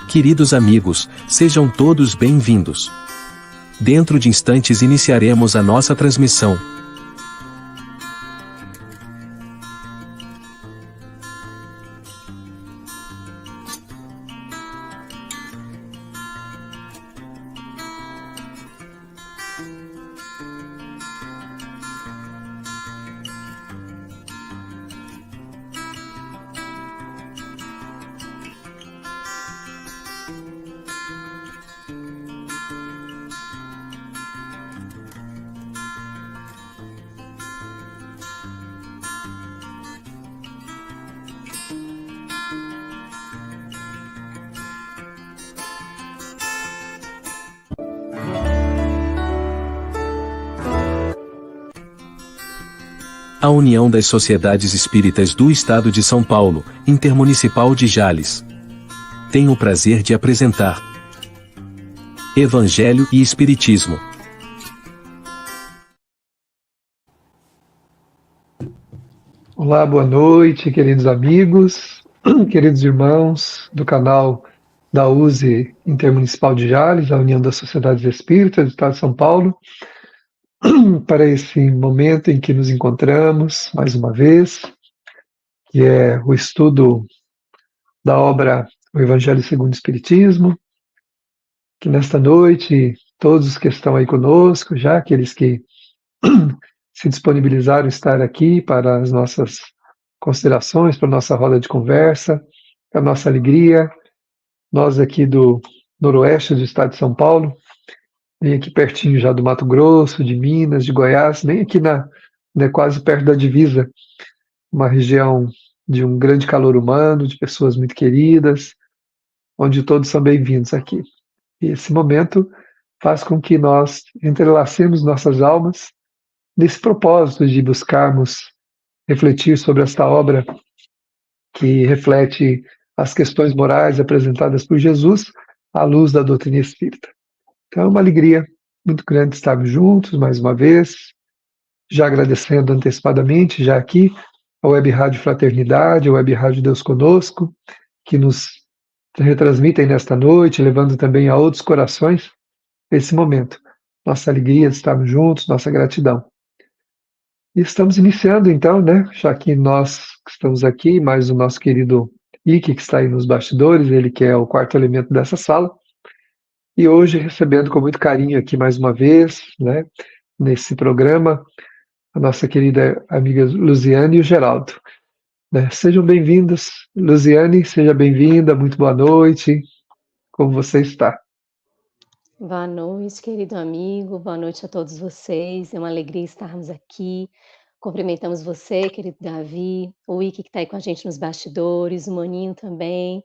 Queridos amigos, sejam todos bem-vindos. Dentro de instantes iniciaremos a nossa transmissão. A União das Sociedades Espíritas do Estado de São Paulo, Intermunicipal de Jales, tem o prazer de apresentar Evangelho e Espiritismo. Olá, boa noite, queridos amigos, queridos irmãos do canal da USE Intermunicipal de Jales, a União das Sociedades Espíritas do Estado de São Paulo, para esse momento em que nos encontramos, mais uma vez, que é o estudo da obra O Evangelho segundo o Espiritismo, que nesta noite, todos os que estão aí conosco, já aqueles que se disponibilizaram a estar aqui para as nossas considerações, para a nossa roda de conversa, para a nossa alegria, nós aqui do noroeste do estado de São Paulo, bem aqui pertinho já do Mato Grosso, de Minas, de Goiás, bem aqui quase perto da divisa, uma região de um grande calor humano, de pessoas muito queridas, onde todos são bem-vindos aqui. E esse momento faz com que nós entrelacemos nossas almas nesse propósito de buscarmos refletir sobre esta obra que reflete as questões morais apresentadas por Jesus à luz da doutrina espírita. Então é uma alegria muito grande estarmos juntos mais uma vez, já agradecendo antecipadamente, já aqui, a Web Rádio Fraternidade, a Web Rádio Deus Conosco, que nos retransmitem nesta noite, levando também a outros corações esse momento. Nossa alegria de estarmos juntos, nossa gratidão. E estamos iniciando então, já que nós estamos aqui, mais o nosso querido Ike, que está aí nos bastidores, ele que é o quarto elemento dessa sala, e hoje recebendo com muito carinho aqui mais uma vez, nesse programa, a nossa querida amiga Luziane e o Geraldo. Sejam bem-vindos, Luziane, seja bem-vinda, muito boa noite, como você está? Boa noite, querido amigo, boa noite a todos vocês, é uma alegria estarmos aqui, cumprimentamos você, querido Davi, o Ike que está aí com a gente nos bastidores, o Maninho também,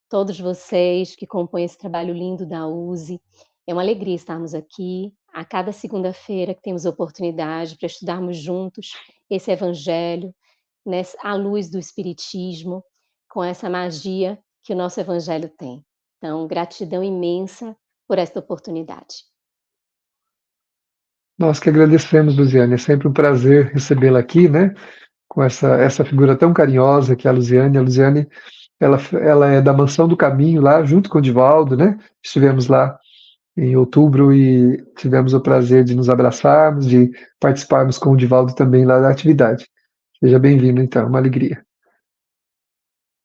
todos vocês que compõem esse trabalho lindo da USE, é uma alegria estarmos aqui, a cada segunda-feira que temos oportunidade para estudarmos juntos esse Evangelho, à luz do Espiritismo, com essa magia que o nosso Evangelho tem. Então, gratidão imensa por esta oportunidade. Nós que agradecemos, Luziane, é sempre um prazer recebê-la aqui, com essa figura tão carinhosa que é a Luziane. A Luziane, ela é da Mansão do Caminho, lá junto com o Divaldo, Estivemos lá em outubro e tivemos o prazer de nos abraçarmos, de participarmos com o Divaldo também lá da atividade. Seja bem-vindo, então, uma alegria.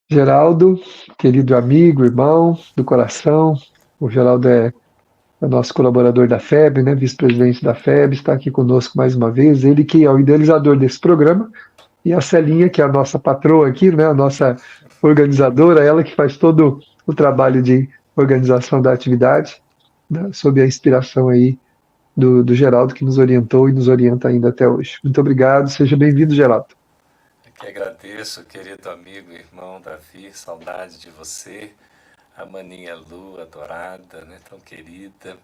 Geraldo, querido amigo, irmão do coração, o Geraldo é nosso colaborador da FEB, vice-presidente da FEB, está aqui conosco mais uma vez, ele que é o idealizador desse programa, e a Celinha, que é a nossa patroa aqui, a nossa organizadora, ela que faz todo o trabalho de organização da atividade, sob a inspiração aí do Geraldo, que nos orientou e nos orienta ainda até hoje. Muito obrigado, seja bem-vindo, Geraldo. Eu que agradeço, querido amigo e irmão Davi, saudade de você, a maninha Lu, adorada, tão querida,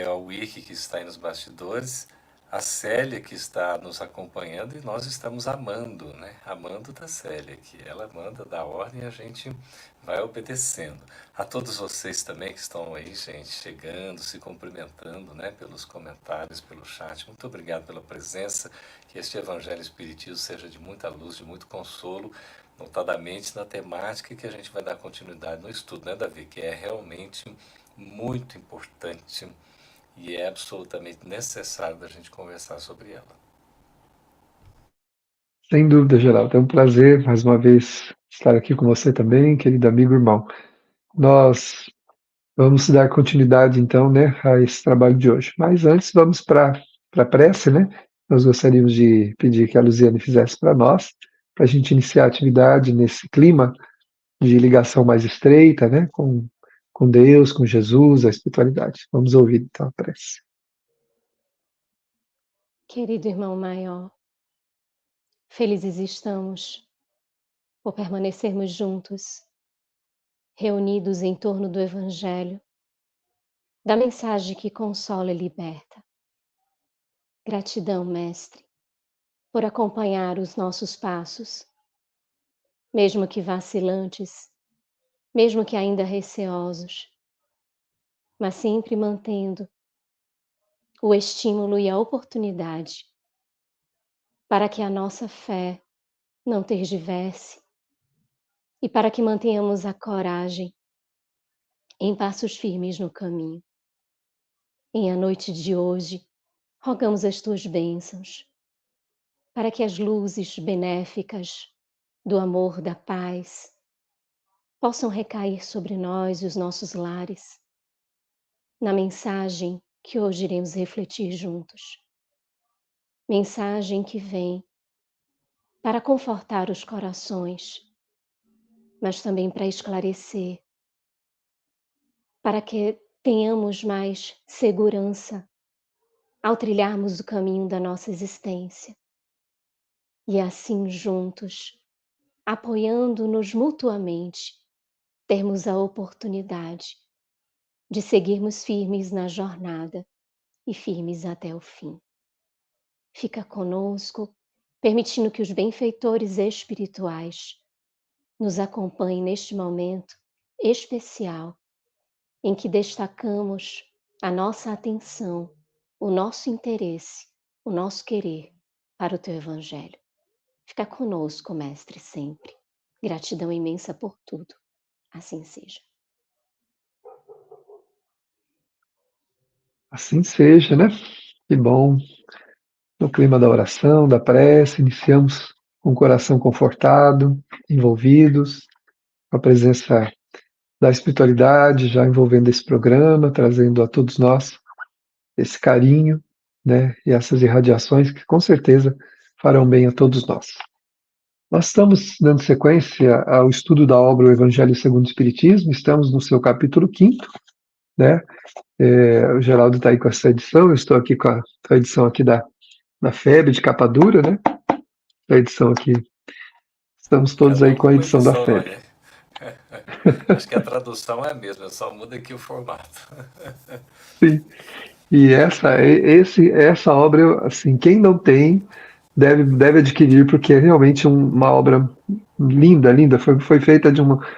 ao Wiki que está aí nos bastidores, a Célia que está nos acompanhando e nós estamos amando, né? Amando da Célia, que ela manda da ordem e a gente vai obedecendo. A todos vocês também que estão aí, gente, chegando, se cumprimentando, né? Pelos comentários, pelo chat. Muito obrigado pela presença. Que este Evangelho Espiritismo seja de muita luz, de muito consolo, notadamente na temática que a gente vai dar continuidade no estudo, né, Davi? Que é realmente muito importante e é absolutamente necessário da gente conversar sobre ela. Sem dúvida, Geraldo. É um prazer, mais uma vez, estar aqui com você também, querido amigo e irmão. Nós vamos dar continuidade, então, né, a esse trabalho de hoje. Mas antes, vamos para a prece, né? Nós gostaríamos de pedir que a Luziane fizesse para nós, para a gente iniciar a atividade nesse clima de ligação mais estreita, né, com Deus, com Jesus, a espiritualidade. Vamos ouvir, então, a prece. Querido irmão maior, felizes estamos por permanecermos juntos, reunidos em torno do Evangelho, da mensagem que consola e liberta. Gratidão, Mestre, por acompanhar os nossos passos, mesmo que vacilantes, mesmo que ainda receosos, mas sempre mantendo o estímulo e a oportunidade para que a nossa fé não tergiverse e para que mantenhamos a coragem em passos firmes no caminho. Em a noite de hoje, rogamos as tuas bênçãos para que as luzes benéficas do amor, da paz, possam recair sobre nós e os nossos lares, na mensagem que hoje iremos refletir juntos. Mensagem que vem para confortar os corações, mas também para esclarecer, para que tenhamos mais segurança ao trilharmos o caminho da nossa existência. E assim juntos, apoiando-nos mutuamente, termos a oportunidade de seguirmos firmes na jornada e firmes até o fim. Fica conosco, permitindo que os benfeitores espirituais nos acompanhem neste momento especial em que destacamos a nossa atenção, o nosso interesse, o nosso querer para o teu Evangelho. Fica conosco, Mestre, sempre. Gratidão imensa por tudo. Assim seja. Assim seja, né? Que bom. No clima da oração, da prece, iniciamos com o coração confortado, envolvidos, com a presença da espiritualidade já envolvendo esse programa, trazendo a todos nós esse carinho, né? E essas irradiações que com certeza farão bem a todos nós. Nós estamos dando sequência ao estudo da obra O Evangelho segundo o Espiritismo, estamos no seu capítulo 5º, né? O Geraldo está aí com essa edição, eu estou aqui com a edição aqui da FEB, de capa dura, né? A edição aqui, estamos todos aí com a edição da FEB. Acho que a tradução é a mesma, só muda aqui o formato. Sim, e essa obra, assim, quem não tem, deve adquirir, porque é realmente uma obra linda, foi feita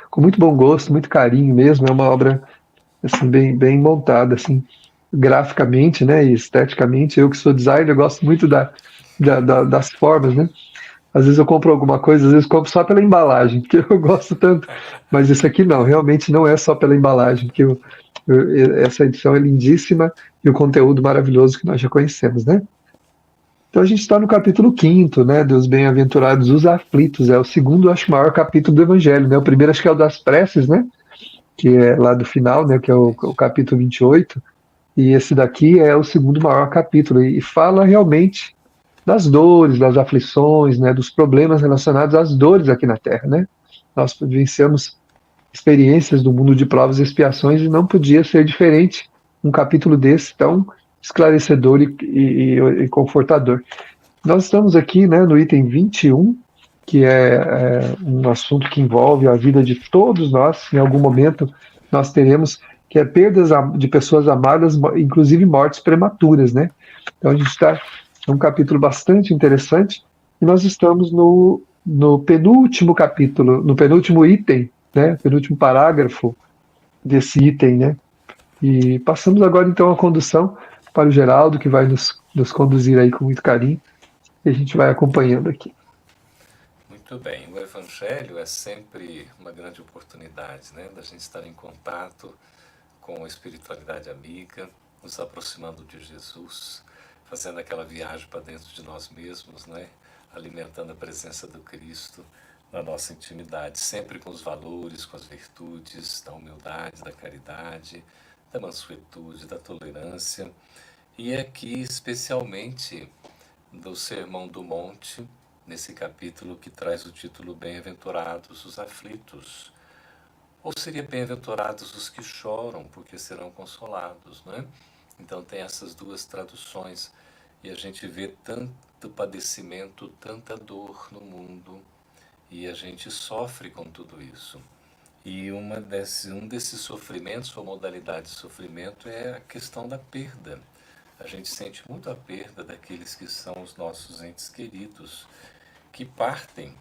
com muito bom gosto, muito carinho mesmo, é uma obra assim, bem montada, assim, graficamente, né, e esteticamente. Eu que sou designer, eu gosto muito das formas, né. Às vezes eu compro alguma coisa, às vezes compro só pela embalagem, porque eu gosto tanto, mas isso aqui não, realmente não é só pela embalagem, porque essa edição é lindíssima e o conteúdo maravilhoso que nós já conhecemos, né. Então a gente está no capítulo 5º, né, dos Bem-aventurados os Aflitos, é o segundo, acho, maior capítulo do Evangelho, né, o primeiro acho que é o das preces, né, que é lá do final, né, que é o capítulo 28, e esse daqui é o segundo maior capítulo, e fala realmente das dores, das aflições, né, dos problemas relacionados às dores aqui na Terra, né. Nós vivenciamos experiências do mundo de provas e expiações e não podia ser diferente um capítulo desse tão esclarecedor e confortador. Nós estamos aqui, né, no item 21, que é um assunto que envolve a vida de todos nós. Em algum momento nós teremos que é perdas de pessoas amadas, inclusive mortes prematuras, né? Então a gente está num capítulo bastante interessante e nós estamos no penúltimo capítulo, no penúltimo item, né? Penúltimo parágrafo desse item, né? E passamos agora então a condução para o Geraldo, que vai nos conduzir aí com muito carinho, e a gente vai acompanhando aqui. Muito bem, o Evangelho é sempre uma grande oportunidade, né, da gente estar em contato com a espiritualidade amiga, nos aproximando de Jesus, fazendo aquela viagem para dentro de nós mesmos, né, alimentando a presença do Cristo na nossa intimidade, sempre com os valores, com as virtudes da humildade, da caridade, da mansuetude, da tolerância. E aqui, especialmente, do Sermão do Monte, nesse capítulo que traz o título Bem-aventurados os aflitos. Ou seria bem-aventurados os que choram, porque serão consolados, não é? Então tem essas duas traduções e a gente vê tanto padecimento, tanta dor no mundo e a gente sofre com tudo isso. E um desses sofrimentos, ou modalidade de sofrimento, é a questão da perda. A gente sente muito a perda daqueles que são os nossos entes queridos, que partem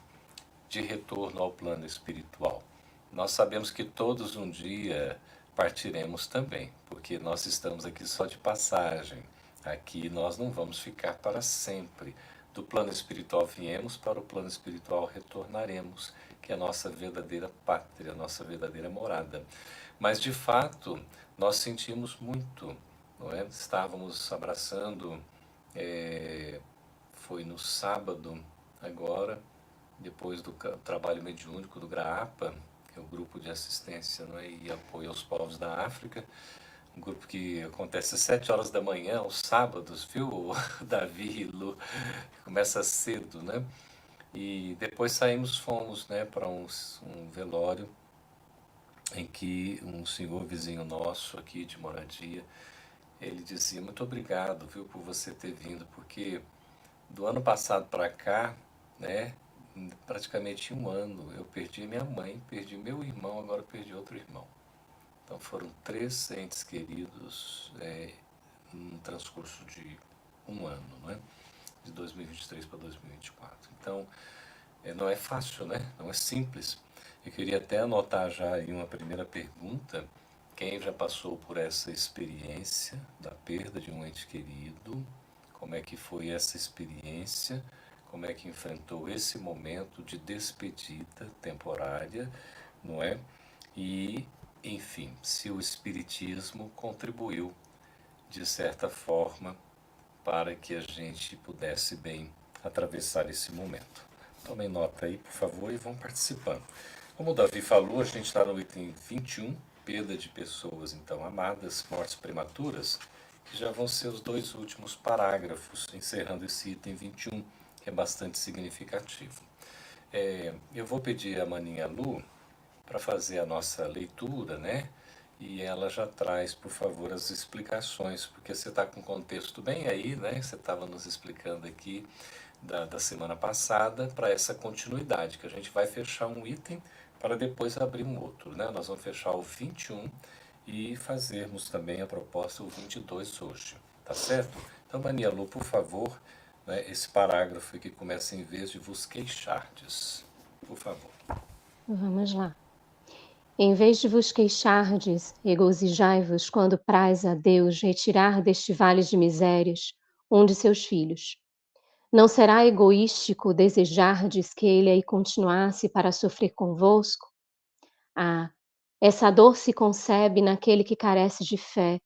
de retorno ao plano espiritual. Nós sabemos que todos um dia partiremos também, porque nós estamos aqui só de passagem. Aqui nós não vamos ficar para sempre. Do plano espiritual viemos, para o plano espiritual retornaremos, que é a nossa verdadeira pátria, a nossa verdadeira morada. Mas, de fato, nós sentimos muito, não é? Estávamos abraçando, foi no sábado, agora, depois do trabalho mediúnico do GRAAPA, que é o Grupo de Assistência, não é, e Apoio aos Povos da África, um grupo que acontece às 7 horas da manhã, aos sábados, viu, Davi e Lu? Começa cedo, né? E depois fomos, né, para um velório em que um senhor vizinho nosso aqui de moradia, ele dizia: muito obrigado, viu, por você ter vindo, porque do ano passado para cá, né, praticamente um ano, eu perdi minha mãe, perdi meu irmão, agora perdi outro irmão. Então foram 3 entes queridos no transcurso de um ano, não é? De 2023 para 2024. Então, não é fácil, né? Não é simples. Eu queria até anotar já aí uma primeira pergunta. Quem já passou por essa experiência da perda de um ente querido? Como é que foi essa experiência? Como é que enfrentou esse momento de despedida temporária, não é? E, enfim, se o Espiritismo contribuiu, de certa forma, para que a gente pudesse bem atravessar esse momento. Tomem nota aí, por favor, e vão participando. Como o Davi falou, a gente está no item 21, perda de pessoas, então, amadas, mortes prematuras, que já vão ser os 2 últimos parágrafos, encerrando esse item 21, que é bastante significativo. Eu vou pedir a Maninha Lu para fazer a nossa leitura, né? E ela já traz, por favor, as explicações, porque você está com o contexto bem aí, né? Você estava nos explicando aqui da semana passada para essa continuidade, que a gente vai fechar um item para depois abrir um outro, né? Nós vamos fechar o 21 e fazermos também a proposta o 22 hoje, tá certo? Então, Maninha Lu, por favor, né, esse parágrafo que começa em vez de vos queixardes, por favor. Vamos lá. Em vez de vos queixardes, regozijai-vos quando praz a Deus retirar deste vale de misérias um de seus filhos. Não será egoístico desejardes que ele aí continuasse para sofrer convosco? Ah, essa dor se concebe naquele que carece de fé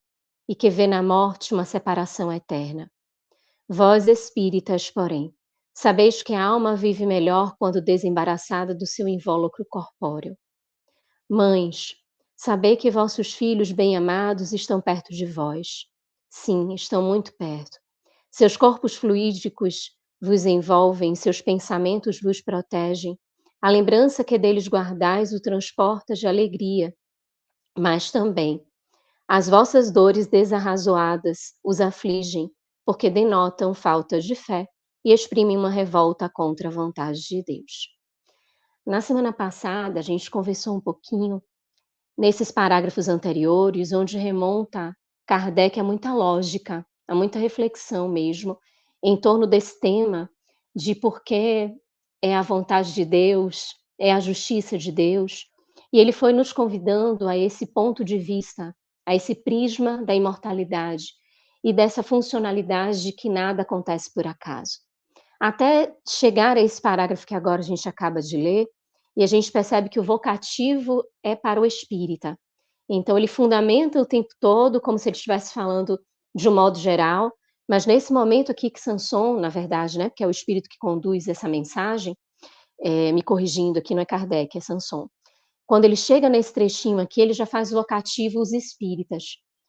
e que vê na morte uma separação eterna. Vós espíritas, porém, sabeis que a alma vive melhor quando desembaraçada do seu invólucro corpóreo. Mães, sabei que vossos filhos bem-amados estão perto de vós. Sim, estão muito perto. Seus corpos fluídicos vos envolvem, seus pensamentos vos protegem. A lembrança que deles guardais o transporta de alegria, mas também as vossas dores desarrazoadas os afligem, porque denotam falta de fé e exprimem uma revolta contra a vontade de Deus. Na semana passada, a gente conversou um pouquinho nesses parágrafos anteriores, onde remonta Kardec a muita lógica, a muita reflexão mesmo, em torno desse tema de por que é a vontade de Deus, é a justiça de Deus, e ele foi nos convidando a esse ponto de vista, a esse prisma da imortalidade e dessa funcionalidade de que nada acontece por acaso. Até chegar a esse parágrafo que agora a gente acaba de ler, e a gente percebe que o vocativo é para o espírita. Então ele fundamenta o tempo todo, como se ele estivesse falando de um modo geral, mas nesse momento aqui que Sanson, na verdade, né, que é o espírito que conduz essa mensagem, me corrigindo aqui, não é Kardec, é Sanson. Quando ele chega nesse trechinho aqui, ele já faz vocativo os espíritas,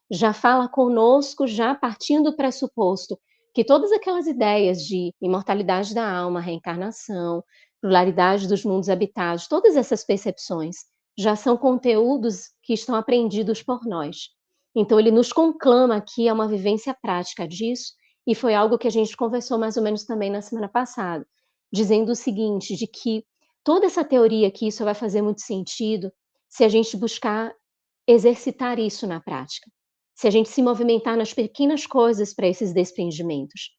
já fala conosco, já partindo do pressuposto que todas aquelas ideias de imortalidade da alma, reencarnação, pluralidade dos mundos habitados, todas essas percepções já são conteúdos que estão aprendidos por nós. Então ele nos conclama aqui a uma vivência prática disso, e foi algo que a gente conversou mais ou menos também na semana passada, dizendo o seguinte, de que toda essa teoria aqui só vai fazer muito sentido se a gente buscar exercitar isso na prática. Se a gente se movimentar nas pequenas coisas para esses desprendimentos.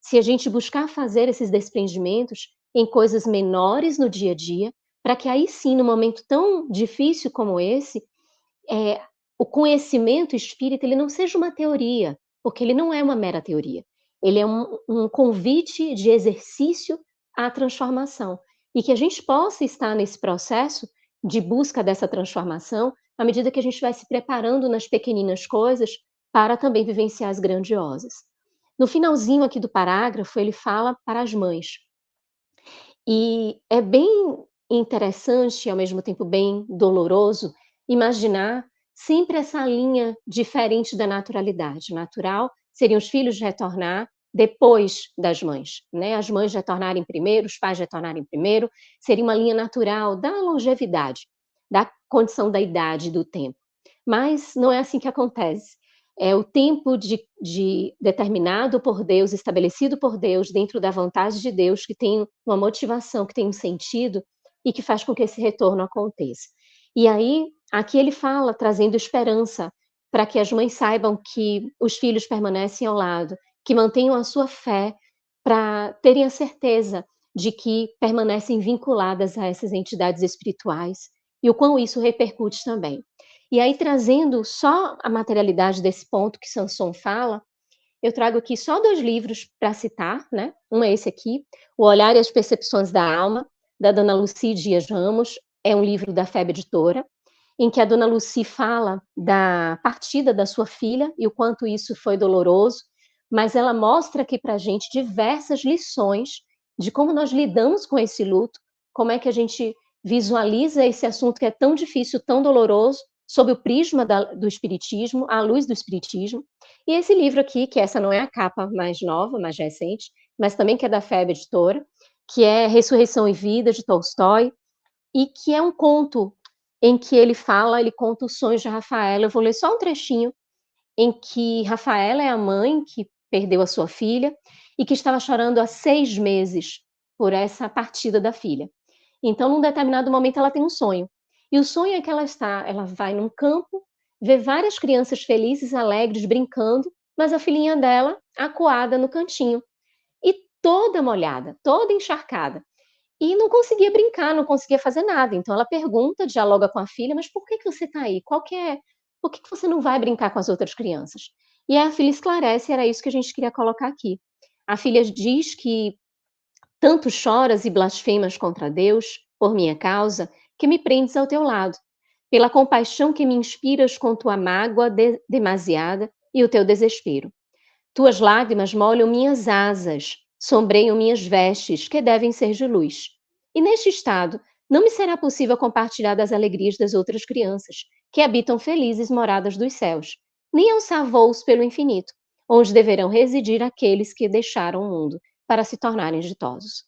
Se a gente buscar fazer esses desprendimentos em coisas menores no dia a dia, para que aí sim, num momento tão difícil como esse, o conhecimento espírita ele não seja uma teoria, porque ele não é uma mera teoria. Ele é um convite de exercício à transformação. E que a gente possa estar nesse processo de busca dessa transformação à medida que a gente vai se preparando nas pequeninas coisas para também vivenciar as grandiosas. No finalzinho aqui do parágrafo, ele fala para as mães. E é bem interessante, ao mesmo tempo bem doloroso, imaginar sempre essa linha diferente da naturalidade. Natural seriam os filhos retornar depois das mães, né? As mães retornarem primeiro, os pais retornarem primeiro, seria uma linha natural da longevidade, da condição da idade, do tempo. Mas não é assim que acontece. É o tempo de determinado por Deus, estabelecido por Deus, dentro da vontade de Deus, que tem uma motivação, que tem um sentido e que faz com que esse retorno aconteça. E aí, aqui ele fala, trazendo esperança, para que as mães saibam que os filhos permanecem ao lado, que mantenham a sua fé, para terem a certeza de que permanecem vinculadas a essas entidades espirituais, e o quão isso repercute também. E aí, trazendo só a materialidade desse ponto que Sanson fala, eu trago aqui só 2 livros para citar, né? Um é esse aqui, O Olhar e as Percepções da Alma, da Dona Lucy Dias Ramos, é um livro da FEB Editora, em que a Dona Lucy fala da partida da sua filha e o quanto isso foi doloroso, mas ela mostra aqui para a gente diversas lições de como nós lidamos com esse luto, como é que a gente visualiza esse assunto que é tão difícil, tão doloroso, sob o prisma do espiritismo, à luz do espiritismo. E esse livro aqui, que essa não é a capa mais nova, mais recente, mas também que é da FEB Editora, que é Ressurreição e Vida, de Tolstói, e que é um conto em que ele conta os sonhos de Rafaela. Eu vou ler só um trechinho, em que Rafaela é a mãe que perdeu a sua filha e que estava chorando há 6 meses por essa partida da filha. Então, num determinado momento, ela tem um sonho. E o sonho é que ela vai num campo, vê várias crianças felizes, alegres, brincando, mas a filhinha dela acuada no cantinho. E toda molhada, toda encharcada. E não conseguia brincar, não conseguia fazer nada. Então ela pergunta, dialoga com a filha, mas por que você está aí? Por que você não vai brincar com as outras crianças? E aí a filha esclarece, era isso que a gente queria colocar aqui. A filha diz que tanto choras e blasfemas contra Deus, por minha causa, que me prendes ao teu lado, pela compaixão que me inspiras com tua mágoa demasiada e o teu desespero. Tuas lágrimas molham minhas asas, sombreiam minhas vestes, que devem ser de luz. E neste estado, não me será possível compartilhar das alegrias das outras crianças, que habitam felizes moradas dos céus, nem alçar voos pelo infinito, onde deverão residir aqueles que deixaram o mundo para se tornarem ditosos.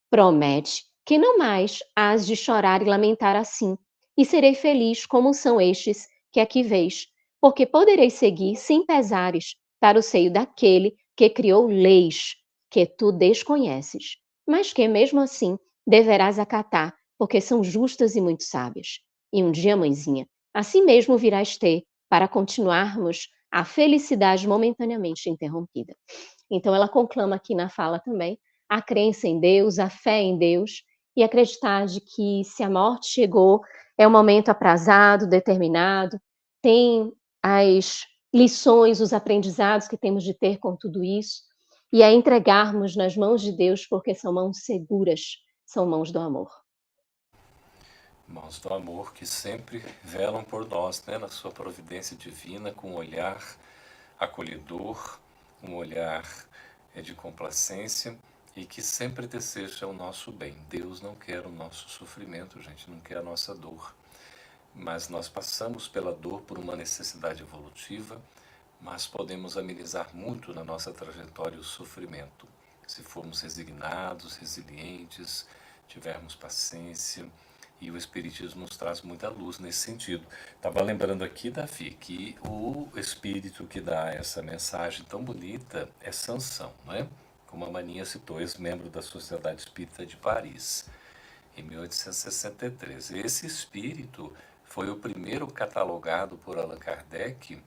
Promete que não mais hás de chorar e lamentar assim, e serei feliz como são estes que aqui vês, porque poderei seguir sem pesares para o seio daquele que criou leis que tu desconheces, mas que mesmo assim deverás acatar, porque são justas e muito sábias. E um dia, mãezinha, assim mesmo virás ter, para continuarmos a felicidade momentaneamente interrompida. Então ela conclama aqui na fala também a crença em Deus, a fé em Deus, e acreditar de que se a morte chegou, é um momento aprazado, determinado, tem as lições, os aprendizados que temos de ter com tudo isso, e a entregarmos nas mãos de Deus, porque são mãos seguras, são mãos do amor. Mãos do amor que sempre velam por nós, né, na sua providência divina, com um olhar acolhedor, um olhar de complacência, e que sempre deseja o nosso bem. Deus não quer o nosso sofrimento, gente, não quer a nossa dor. Mas nós passamos pela dor por uma necessidade evolutiva, mas podemos amenizar muito na nossa trajetória o sofrimento, se formos resignados, resilientes, tivermos paciência, e o Espiritismo nos traz muita luz nesse sentido. Estava lembrando aqui, Davi, que o Espírito que dá essa mensagem tão bonita é Sansão, né? Como a Maninha citou, ex-membro da Sociedade Espírita de Paris, em 1863. Esse Espírito foi o primeiro catalogado por Allan Kardec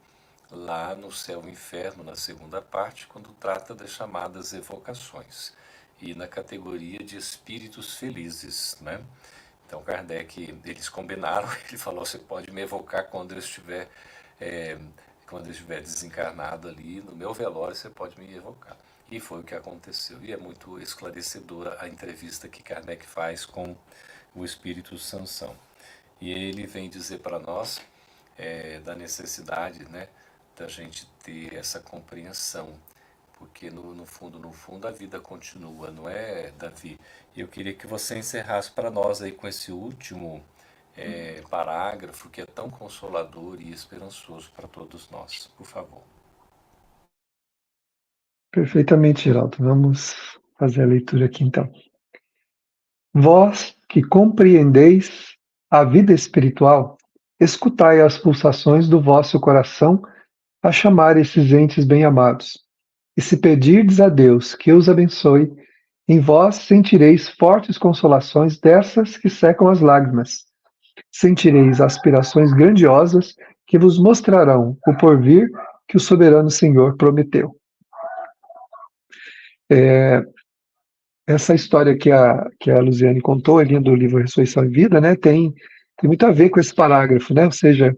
lá no Céu e Inferno, na segunda parte, quando trata das chamadas evocações, e na categoria de espíritos felizes, né? Então Kardec, eles combinaram, ele falou, você pode me evocar quando eu estiver desencarnado ali, no meu velório você pode me evocar. E foi o que aconteceu. E é muito esclarecedora a entrevista que Kardec faz com o espírito Sansão. E ele vem dizer para nós da necessidade, né, da gente ter essa compreensão, porque no fundo a vida continua, não é, Davi? E eu queria que você encerrasse para nós aí com esse último parágrafo, que é tão consolador e esperançoso para todos nós. Por favor. Perfeitamente, Geraldo. Vamos fazer a leitura aqui então. Vós que compreendeis a vida espiritual, escutai as pulsações do vosso coração a chamar esses entes bem-amados. E se pedirdes a Deus que os abençoe, em vós sentireis fortes consolações dessas que secam as lágrimas. Sentireis aspirações grandiosas que vos mostrarão o porvir que o soberano Senhor prometeu. Essa história que a Luziane contou, ali do livro Ressurreição e Vida, né, tem muito a ver com esse parágrafo, né? Ou seja,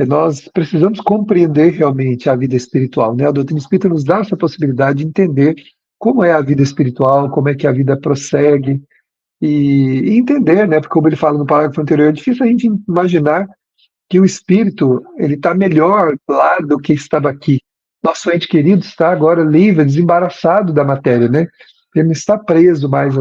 nós precisamos compreender realmente a vida espiritual, né? A doutrina espírita nos dá essa possibilidade de entender como é a vida espiritual, como é que a vida prossegue, e entender, né? Porque como ele fala no parágrafo anterior, é difícil a gente imaginar que o espírito ele está melhor lá do que estava aqui. Nosso ente querido está agora livre, desembaraçado da matéria, né? Ele não está preso mais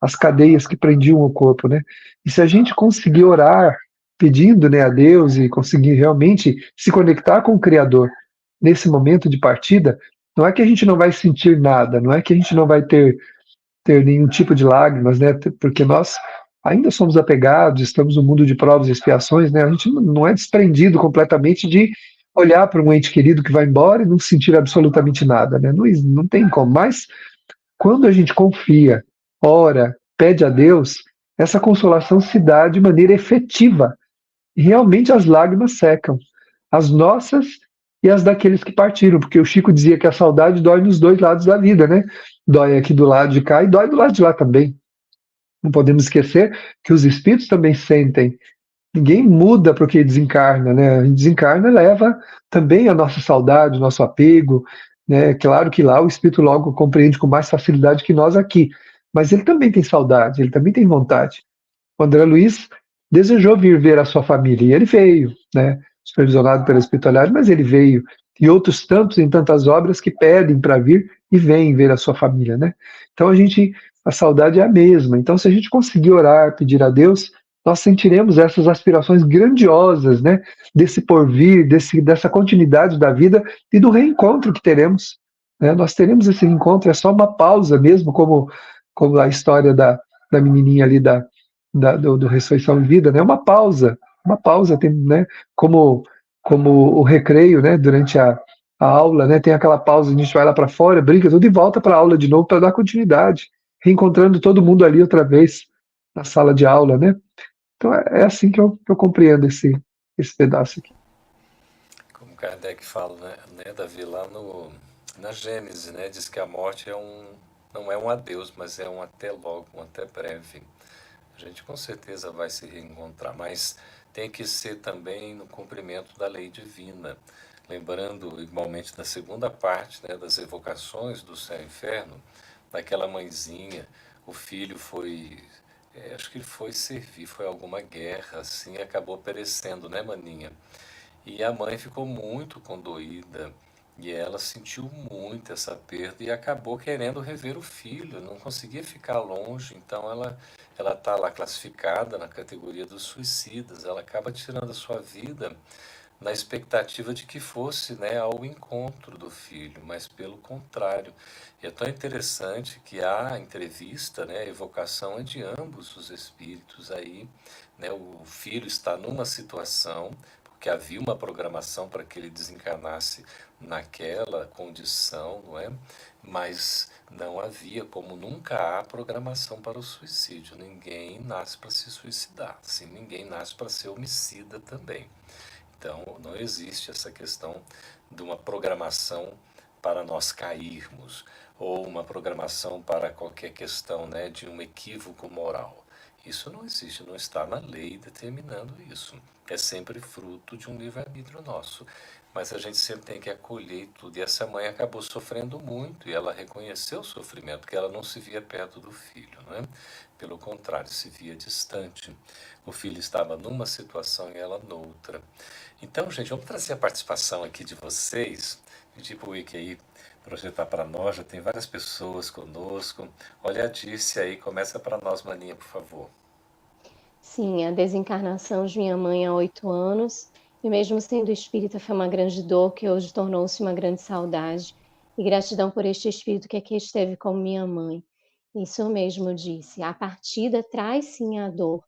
às cadeias que prendiam o corpo, né? E se a gente conseguir orar pedindo, né, a Deus e conseguir realmente se conectar com o Criador nesse momento de partida, não é que a gente não vai sentir nada, não é que a gente não vai ter nenhum tipo de lágrimas, né? Porque nós ainda somos apegados, estamos no mundo de provas e expiações, né? A gente não é desprendido completamente de olhar para um ente querido que vai embora e não sentir absolutamente nada, né? Não tem como. Mas quando a gente confia, ora, pede a Deus, essa consolação se dá de maneira efetiva. E realmente as lágrimas secam, as nossas e as daqueles que partiram, porque o Chico dizia que a saudade dói nos dois lados da vida, né? Dói aqui do lado de cá e dói do lado de lá também. Não podemos esquecer que os espíritos também sentem. Ninguém muda porque desencarna, né? A gente desencarna leva também a nossa saudade, o nosso apego, né? Claro que lá o espírito logo compreende com mais facilidade que nós aqui, mas ele também tem saudade, ele também tem vontade. O André Luiz desejou vir ver a sua família e ele veio, né? Supervisionado pela espiritualidade, mas ele veio. E outros tantos em tantas obras que pedem para vir e vêm ver a sua família, né? Então a saudade é a mesma. Então se a gente conseguir orar, pedir a Deus, nós sentiremos essas aspirações grandiosas, né? Desse porvir, dessa continuidade da vida e do reencontro que teremos, né? Nós teremos esse encontro, é só uma pausa mesmo, como a história da menininha ali do Ressurreição e Vida, né? Uma pausa, tem, né? Como o recreio, né? Durante a aula, né? Tem aquela pausa, a gente vai lá para fora, brinca tudo e volta para a aula de novo para dar continuidade, reencontrando todo mundo ali outra vez na sala de aula, né? Então é assim que eu compreendo esse pedaço aqui. Como Kardec fala, né, Davi, lá na Gênese, né, diz que a morte não é um adeus, mas é um até logo, um até breve. A gente com certeza vai se reencontrar, mas tem que ser também no cumprimento da lei divina. Lembrando igualmente da segunda parte, né, das evocações do céu e inferno, daquela mãezinha, o filho foi, acho que ele foi servir, foi alguma guerra, assim, e acabou perecendo, né, maninha? E a mãe ficou muito condoída e ela sentiu muito essa perda e acabou querendo rever o filho, não conseguia ficar longe, então ela está lá classificada na categoria dos suicidas, ela acaba tirando a sua vida na expectativa de que fosse, né, ao encontro do filho, mas pelo contrário. E é tão interessante que a entrevista, né, a evocação é de ambos os espíritos aí, né, o filho está numa situação, porque havia uma programação para que ele desencarnasse naquela condição, não é? Mas não havia, como nunca há, programação para o suicídio. Ninguém nasce para se suicidar, assim, ninguém nasce para ser homicida também. Então, não existe essa questão de uma programação para nós cairmos, ou uma programação para qualquer questão, né, de um equívoco moral. Isso não existe, não está na lei determinando isso. É sempre fruto de um livre-arbítrio nosso. Mas a gente sempre tem que acolher tudo. E essa mãe acabou sofrendo muito, e ela reconheceu o sofrimento, que ela não se via perto do filho, né? Pelo contrário, se via distante. O filho estava numa situação e ela noutra. Então, gente, vamos trazer a participação aqui de vocês. Pedir para o Wiki aí projetar para nós, já tem várias pessoas conosco. Olha a Dirce aí, começa para nós, maninha, por favor. Sim, a desencarnação de minha mãe há 8 anos, e mesmo sendo espírita, foi uma grande dor que hoje tornou-se uma grande saudade. E gratidão por este espírito que aqui esteve como minha mãe. Isso mesmo disse. A partida traz sim a dor.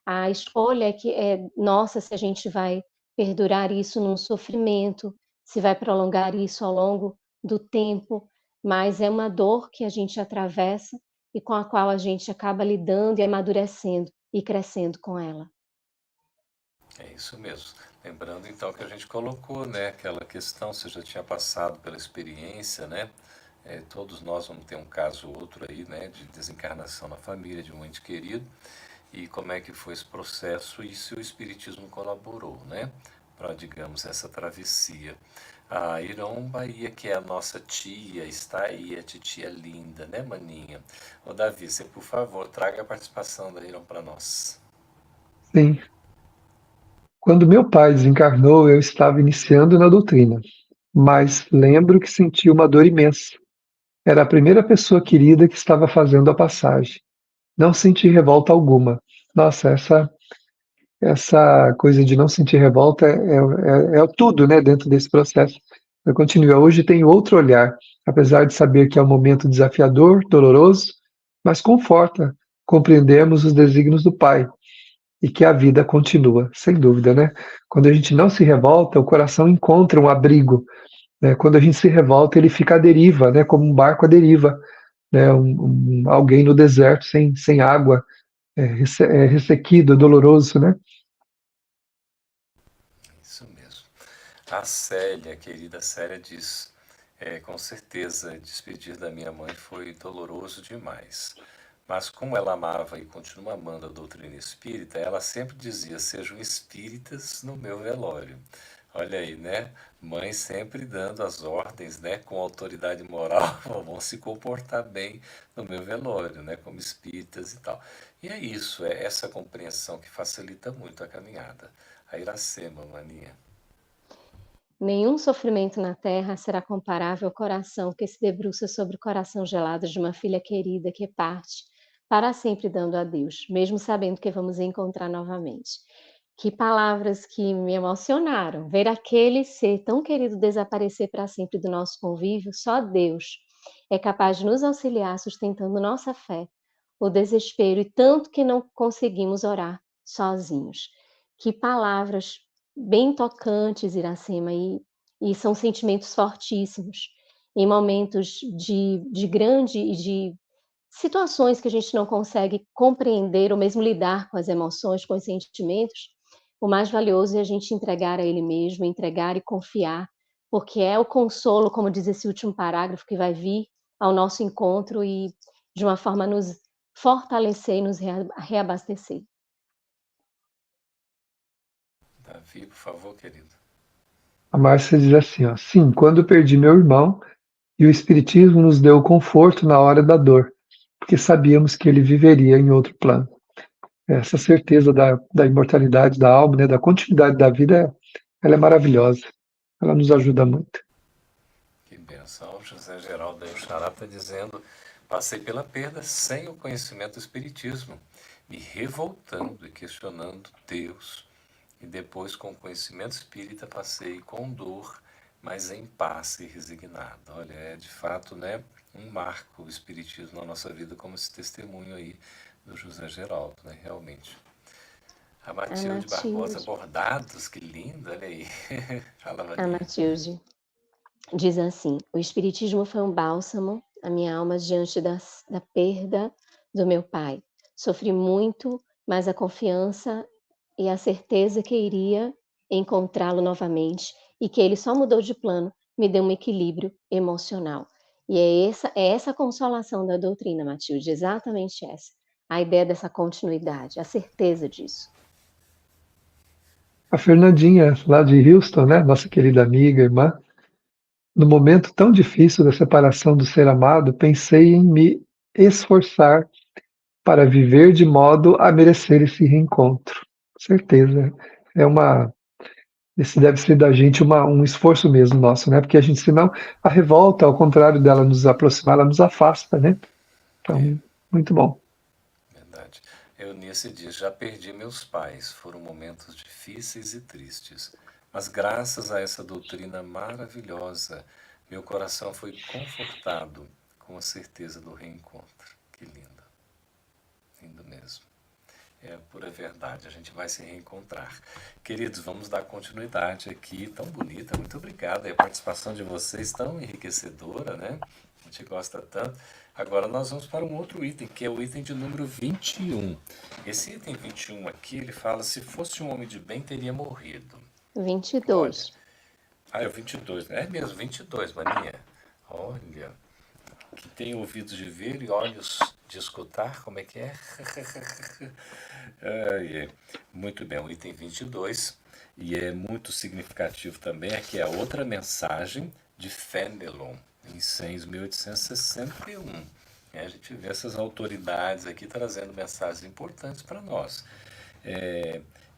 A escolha é que é nossa se a gente vai perdurar isso num sofrimento, se vai prolongar isso ao longo do tempo, mas é uma dor que a gente atravessa e com a qual a gente acaba lidando e amadurecendo e crescendo com ela. É isso mesmo. Lembrando então que a gente colocou, né, aquela questão, você já tinha passado pela experiência, né? Todos nós vamos ter um caso ou outro aí, né, de desencarnação na família, de um ente querido, e como é que foi esse processo e se o Espiritismo colaborou, né, para, digamos, essa travessia. A Irão Bahia, que é a nossa tia, está aí, a titia linda, né, maninha? Ô, Davi, você, por favor, traga a participação da Irão para nós. Sim. Quando meu pai desencarnou, eu estava iniciando na doutrina, mas lembro que senti uma dor imensa. Era a primeira pessoa querida que estava fazendo a passagem. Não senti revolta alguma. Nossa, essa coisa de não sentir revolta é tudo, né, dentro desse processo. Eu continuo. Hoje tenho outro olhar, apesar de saber que é um momento desafiador, doloroso, mas conforta compreendemos os desígnios do Pai e que a vida continua, sem dúvida, né? Quando a gente não se revolta, o coração encontra um abrigo, né? Quando a gente se revolta, ele fica à deriva, né? Como um barco à deriva, né? Alguém no deserto sem água, ressequido, doloroso, né? Isso mesmo. A Célia, a querida Célia, diz: com certeza, despedir da minha mãe foi doloroso demais. Mas como ela amava e continua amando a doutrina espírita, ela sempre dizia: sejam espíritas no meu velório. Olha aí, né? Mãe sempre dando as ordens, né? Com autoridade moral, vão se comportar bem no meu velório, né? Como espíritas e tal. E é isso, é essa compreensão que facilita muito a caminhada. A Iracema, maninha. Nenhum sofrimento na terra será comparável ao coração que se debruça sobre o coração gelado de uma filha querida que parte, para sempre dando adeus, mesmo sabendo que vamos encontrar novamente. Que palavras que me emocionaram. Ver aquele ser tão querido desaparecer para sempre do nosso convívio, só Deus é capaz de nos auxiliar sustentando nossa fé, o desespero e tanto que não conseguimos orar sozinhos. Que palavras bem tocantes, Iracema, e são sentimentos fortíssimos. Em momentos de grande e situações que a gente não consegue compreender ou mesmo lidar com as emoções, com os sentimentos, o mais valioso é a gente entregar a Ele mesmo, entregar e confiar, porque é o consolo, como diz esse último parágrafo, que vai vir ao nosso encontro e de uma forma nos fortalecer e nos reabastecer. Davi, por favor, querido. A Márcia diz assim, ó, sim, quando perdi meu irmão, e o Espiritismo nos deu conforto na hora da dor, porque sabíamos que ele viveria em outro plano. Essa certeza da imortalidade da alma, né, da continuidade da vida, ela é maravilhosa. Ela nos ajuda muito. Que benção. José Geraldo aí, o Xará está dizendo: passei pela perda sem o conhecimento do Espiritismo, me revoltando e questionando Deus. E depois, com o conhecimento espírita, passei com dor, mas em paz e resignado. Olha, é de fato, né, um marco o Espiritismo na nossa vida, como esse testemunho aí do José Geraldo, né, realmente. A Matilde Barbosa, bordados, que lindo, olha aí. Fala, Maria. A Matilde diz assim: o Espiritismo foi um bálsamo à minha alma diante da perda do meu pai. Sofri muito, mas a confiança e a certeza que iria encontrá-lo novamente e que ele só mudou de plano me deu um equilíbrio emocional. E é essa consolação da doutrina, Matilde, exatamente essa. A ideia dessa continuidade, a certeza disso. A Fernandinha, lá de Houston, né, nossa querida amiga, irmã, no momento tão difícil da separação do ser amado, pensei em me esforçar para viver de modo a merecer esse reencontro. Certeza. Esse deve ser da gente um esforço mesmo nosso, né? Porque a gente, senão, a revolta, ao contrário dela nos aproximar, ela nos afasta, né? Então, muito bom. Verdade. Eunice diz: já perdi meus pais, foram momentos difíceis e tristes, mas graças a essa doutrina maravilhosa, meu coração foi confortado com a certeza do reencontro. Que lindo. Lindo mesmo. É a pura verdade, a gente vai se reencontrar. Queridos, vamos dar continuidade aqui, tão bonita, muito obrigado. A participação de vocês tão enriquecedora, né? A gente gosta tanto. Agora nós vamos para um outro item, que é o item de número 21. Esse item 21 aqui, ele fala: se fosse um homem de bem, teria morrido. 22. Olha, é o 22, né? É mesmo, 22, maninha. Olha, que tem ouvidos de ver e olhos de escutar, como é que é? Muito bem, o item 22, e é muito significativo também, aqui é a outra mensagem de Fenelon, em 1861. A gente vê essas autoridades aqui trazendo mensagens importantes para nós.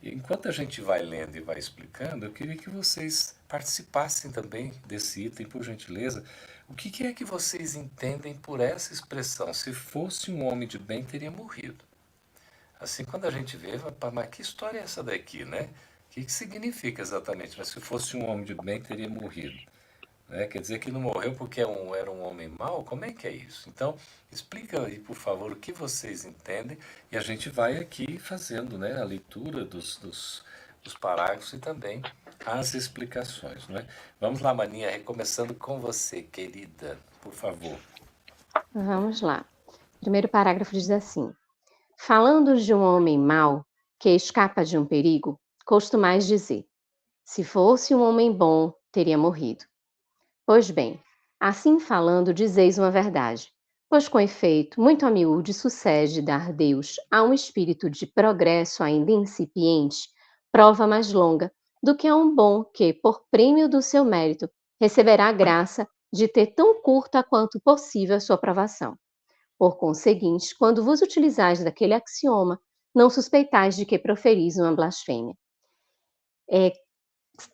Enquanto a gente vai lendo e vai explicando, eu queria que vocês participassem também desse item, por gentileza. O que é que vocês entendem por essa expressão? Se fosse um homem de bem, teria morrido. Assim, quando a gente vê, mas que história é essa daqui, né? O que significa exatamente? Mas se fosse um homem de bem, teria morrido. Né? Quer dizer que não morreu porque era um homem mau? Como é que é isso? Então, explica aí, por favor, o que vocês entendem, e a gente vai aqui fazendo, né, a leitura dos parágrafos e também as explicações. Né? Vamos lá, Maninha, recomeçando com você, querida, por favor. Vamos lá. O primeiro parágrafo diz assim: falando de um homem mau que escapa de um perigo, costumais dizer: se fosse um homem bom, teria morrido. Pois bem, assim falando, dizeis uma verdade, pois com efeito, muito a miúde sucede dar Deus a um espírito de progresso ainda incipiente, prova mais longa do que a um bom que, por prêmio do seu mérito, receberá a graça de ter tão curta quanto possível a sua provação. Por conseguinte, quando vos utilizais daquele axioma, não suspeitais de que proferis uma blasfêmia.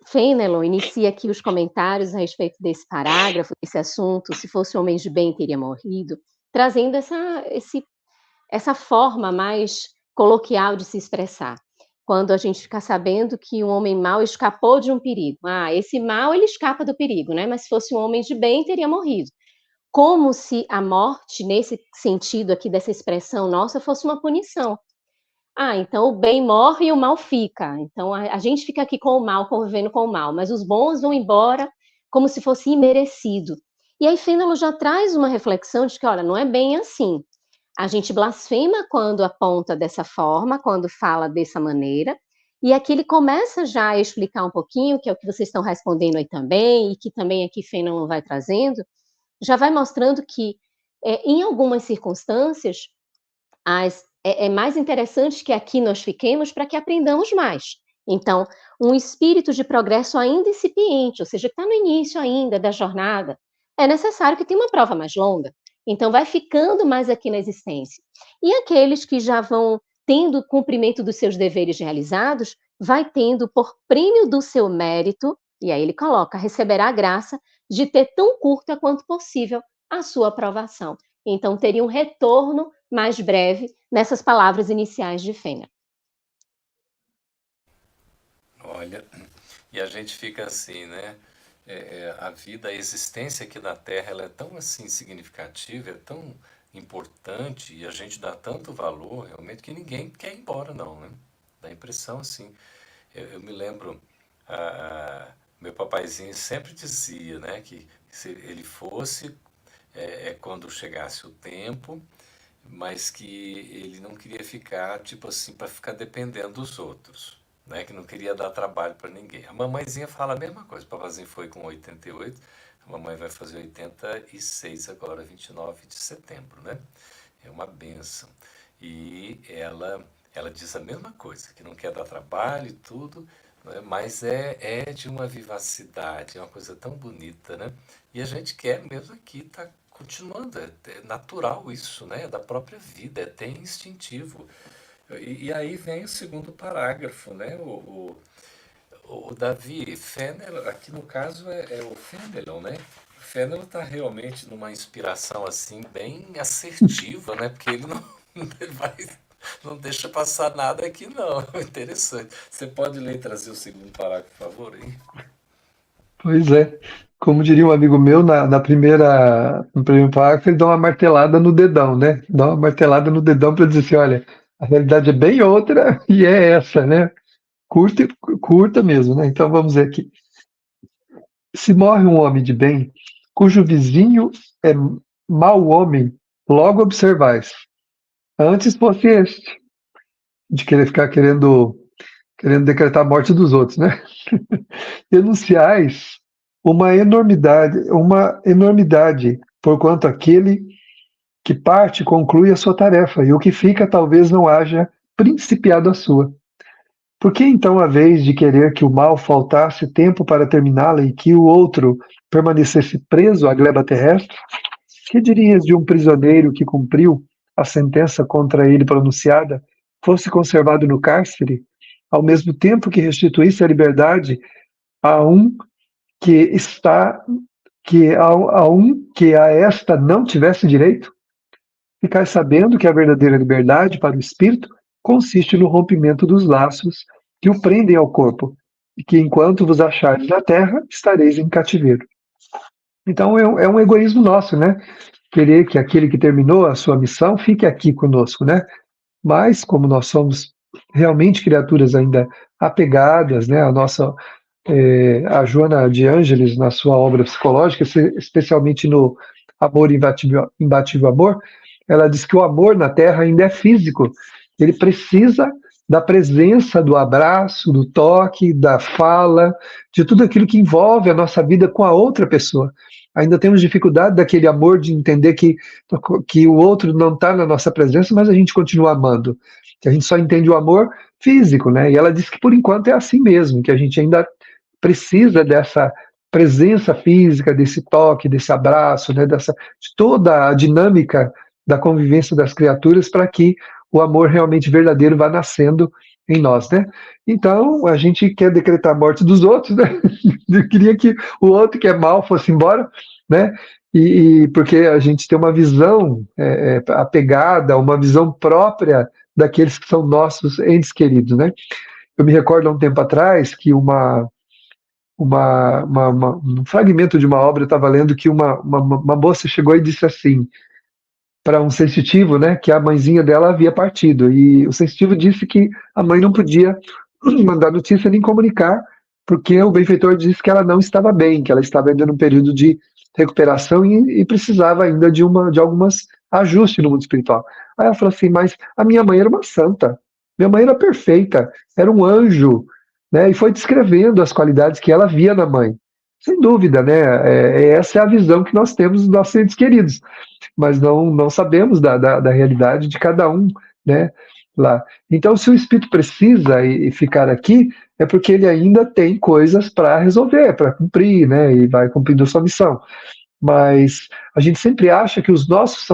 Fenelon inicia aqui os comentários a respeito desse parágrafo, desse assunto: se fosse homem de bem, teria morrido, trazendo essa forma mais coloquial de se expressar. Quando a gente fica sabendo que um homem mau escapou de um perigo. Esse mau, ele escapa do perigo, né? Mas se fosse um homem de bem, teria morrido. Como se a morte, nesse sentido aqui dessa expressão nossa, fosse uma punição. Então o bem morre e o mal fica. Então a gente fica aqui com o mal, convivendo com o mal, mas os bons vão embora como se fosse imerecido. E aí Fenelon já traz uma reflexão de que, olha, não é bem assim. A gente blasfema quando aponta dessa forma, quando fala dessa maneira, e aqui ele começa já a explicar um pouquinho, que é o que vocês estão respondendo aí também, e que também aqui Feynman vai trazendo, já vai mostrando que, em algumas circunstâncias, é mais interessante que aqui nós fiquemos para que aprendamos mais. Então, um espírito de progresso ainda incipiente, ou seja, que está no início ainda da jornada, é necessário que tenha uma prova mais longa. Então, vai ficando mais aqui na existência. E aqueles que já vão tendo o cumprimento dos seus deveres realizados, vai tendo por prêmio do seu mérito, e aí ele coloca, receberá a graça de ter tão curta quanto possível a sua aprovação. Então, teria um retorno mais breve nessas palavras iniciais de Feynman. Olha, e a gente fica assim, né? A vida, a existência aqui na Terra, ela é tão assim significativa, é tão importante e a gente dá tanto valor, realmente, que ninguém quer ir embora, não, né? Dá a impressão assim. Eu me lembro, meu papaizinho sempre dizia, né, que se ele fosse, quando chegasse o tempo, mas que ele não queria ficar, tipo assim, para ficar dependendo dos outros, né? Que não queria dar trabalho para ninguém. A mamãezinha fala a mesma coisa. O papazinho foi com 88, a mamãe vai fazer 86 agora, 29 de setembro, né? É uma bênção. E ela diz a mesma coisa, que não quer dar trabalho e tudo, né? Mas é de uma vivacidade, é uma coisa tão bonita, né? E a gente quer mesmo aqui estar continuando, é natural isso, né? É da própria vida, é até instintivo. E aí vem o segundo parágrafo, né? O Davi Fenelon, aqui no caso é o Fenelon, né? O Fenelon está realmente numa inspiração assim bem assertiva, né? Porque ele não deixa passar nada aqui, não. É interessante. Você pode ler e trazer o segundo parágrafo, por favor, aí? Pois é. Como diria um amigo meu, no primeiro parágrafo, ele dá uma martelada no dedão, né? Dá uma martelada no dedão para dizer assim, olha, a realidade é bem outra e é essa, né? Curta mesmo, né? Então vamos ver aqui. Se morre um homem de bem, cujo vizinho é mau homem, logo observais. Antes fosse este, de querer ficar querendo decretar a morte dos outros, né? Denunciais uma enormidade, porquanto aquele que parte conclui a sua tarefa, e o que fica talvez não haja principiado a sua. Por que então a vez de querer que o mal faltasse tempo para terminá-la e que o outro permanecesse preso à gleba terrestre? Que dirias de um prisioneiro que cumpriu a sentença contra ele pronunciada, fosse conservado no cárcere, ao mesmo tempo que restituísse a liberdade a um que a esta não tivesse direito? Ficar sabendo que a verdadeira liberdade para o espírito consiste no rompimento dos laços que o prendem ao corpo, e que enquanto vos achares na terra, estareis em cativeiro. Então é um egoísmo nosso, né? Querer que aquele que terminou a sua missão fique aqui conosco, né? Mas como nós somos realmente criaturas ainda apegadas, né? A Joana de Ângeles, na sua obra psicológica, especialmente no Amor Imbatível Amor, ela diz que o amor na Terra ainda é físico. Ele precisa da presença, do abraço, do toque, da fala, de tudo aquilo que envolve a nossa vida com a outra pessoa. Ainda temos dificuldade daquele amor de entender que o outro não está na nossa presença, mas a gente continua amando. Que a gente só entende o amor físico, né? E ela diz que por enquanto é assim mesmo, que a gente ainda precisa dessa presença física, desse toque, desse abraço, né? De toda a dinâmica da convivência das criaturas para que o amor realmente verdadeiro vá nascendo em nós, né? Então, a gente quer decretar a morte dos outros, né? Eu queria que o outro que é mal fosse embora, né? Porque a gente tem uma visão apegada, uma visão própria daqueles que são nossos entes queridos, né? Eu me recordo há um tempo atrás que um fragmento de uma obra, eu estava lendo que uma moça chegou e disse assim, para um sensitivo, né, que a mãezinha dela havia partido, e o sensitivo disse que a mãe não podia mandar notícia nem comunicar, porque o benfeitor disse que ela não estava bem, que ela estava ainda num período de recuperação e precisava ainda de algumas ajuste no mundo espiritual. Aí ela falou assim, mas a minha mãe era uma santa, minha mãe era perfeita, era um anjo, né? E foi descrevendo as qualidades que ela via na mãe. Sem dúvida, né? Essa é a visão que nós temos dos nossos entes queridos, mas não sabemos da realidade de cada um, né? Lá. Então, se o espírito precisa e ficar aqui, é porque ele ainda tem coisas para resolver, para cumprir, né? E vai cumprindo a sua missão. Mas a gente sempre acha que os nossos